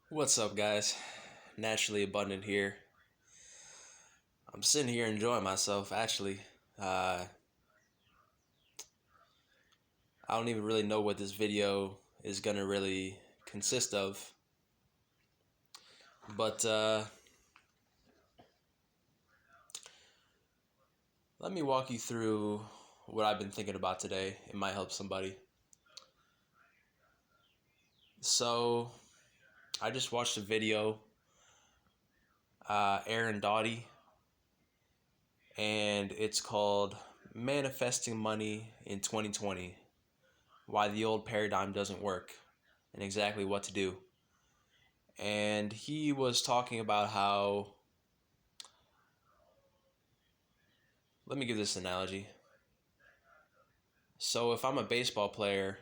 What's up, guys? Naturally Abundant here. I'm sitting here enjoying myself, actually. Uh, I don't even really know what this video is going to really consist of, but let me walk you through what I've been thinking about today. It might help somebody. So, I just watched a video, Aaron Doughty, and it's called Manifesting Money in 2020, Why the Old Paradigm Doesn't Work, and Exactly What to Do. And he was talking about how, let me give this analogy. So if I'm a baseball player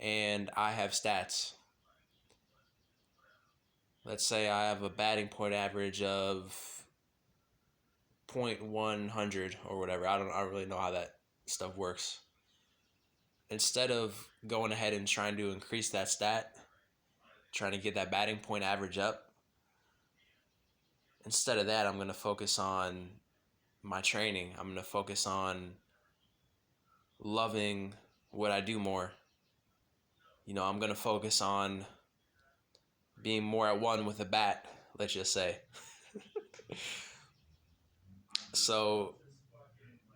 and I have stats, let's say I have a batting point average of .100 or whatever. I don't really know how that stuff works. Instead of going ahead and trying to increase that stat, trying to get that batting point average up, instead of that, I'm going to focus on my training. I'm going to focus on loving what I do more. I'm going to focus on being more at one with a bat, let's just say. So,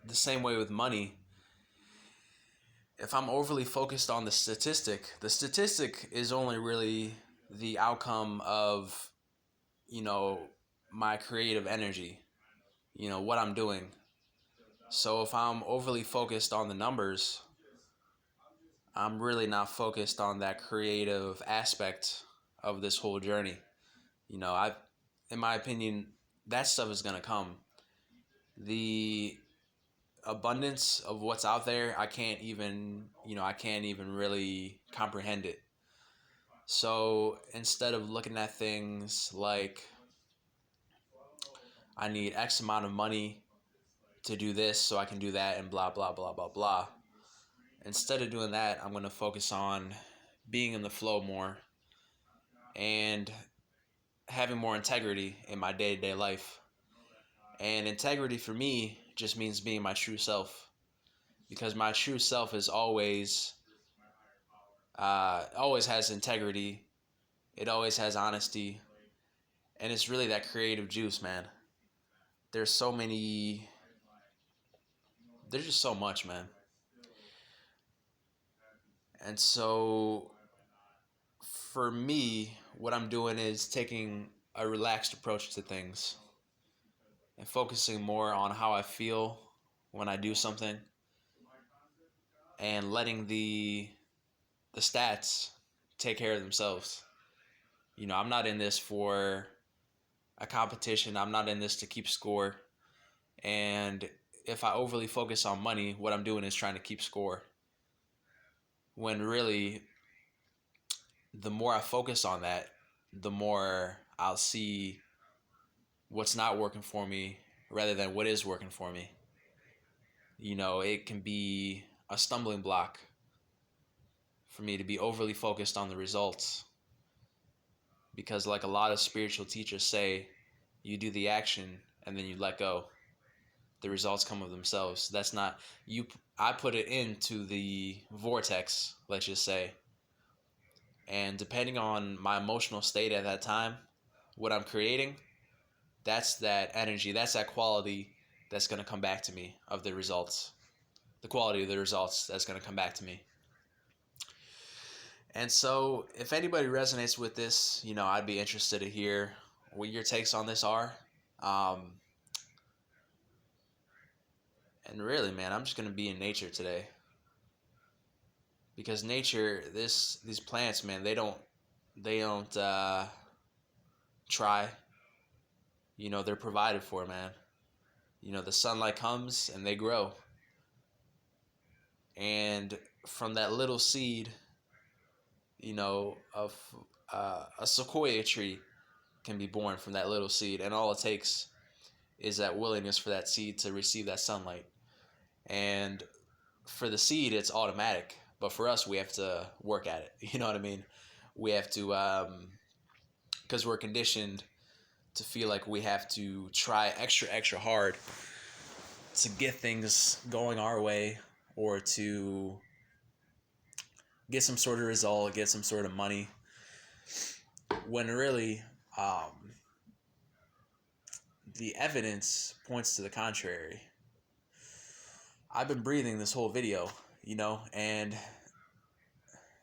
the same way with money, if I'm overly focused on the statistic is only really the outcome of, you know, my creative energy, what I'm doing. So, if I'm overly focused on the numbers, I'm really not focused on that creative aspect of this whole journey. In my opinion, that stuff is gonna come. The abundance of what's out there, I can't even really comprehend it. So instead of looking at things like I need X amount of money to do this so I can do that and blah blah blah blah blah, instead of doing that, I'm going to focus on being in the flow more and having more integrity in my day-to-day life. And integrity for me just means being my true self, because my true self is always has integrity. It always has honesty, and it's really that creative juice, man. There's so many. There's just so much, man. And so, for me, what I'm doing is taking a relaxed approach to things and focusing more on how I feel when I do something, and letting the stats take care of themselves. I'm not in this for a competition. I'm not in this to keep score. And if I overly focus on money, what I'm doing is trying to keep score. When really, the more I focus on that, the more I'll see what's not working for me rather than what is working for me. It can be a stumbling block for me to be overly focused on the results. Because, like a lot of spiritual teachers say, you do the action and then you let go. The results come of themselves. That's not you. I put it into the vortex, let's just say. And depending on my emotional state at that time, what I'm creating, that's that energy, that's that quality that's going to come back to me of the results. The quality of the results that's going to come back to me. And so, if anybody resonates with this, I'd be interested to hear what your takes on this are. Um, and really, man, I'm just going to be in nature today. Because nature, these plants, man, they don't try. They're provided for, man. The sunlight comes and they grow. And from that little seed, of a sequoia tree can be born from that little seed. And all it takes is that willingness for that seed to receive that sunlight. And for the seed, it's automatic. But for us, we have to work at it. You know what I mean? We have to because we're conditioned to feel like we have to try extra hard to get things going our way, or to get some sort of result, get some sort of money, when really the evidence points to the contrary. I've been breathing this whole video, and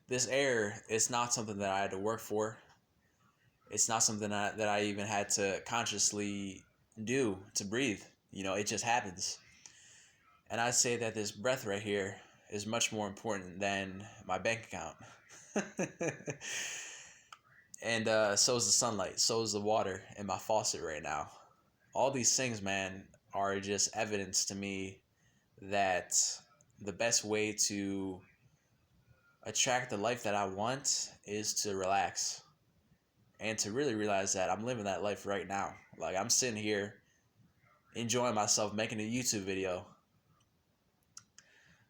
this air is not something that I had to work for. It's not something that I even had to consciously do to breathe. It just happens. And I say that this breath right here is much more important than my bank account. And so is the sunlight, so is the water in my faucet right now. All these things, man, are just evidence to me that the best way to attract the life that I want is to relax, and to really realize that I'm living that life right now. Like, I'm sitting here enjoying myself making a YouTube video.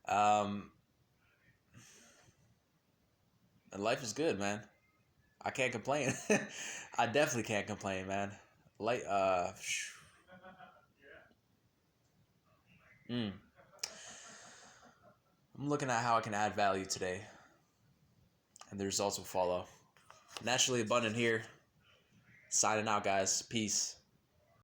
And life is good, man. I can't complain. I definitely can't complain, man. Like, I'm looking at how I can add value today, and the results will follow. Naturally Abundant here. Signing out, guys. Peace.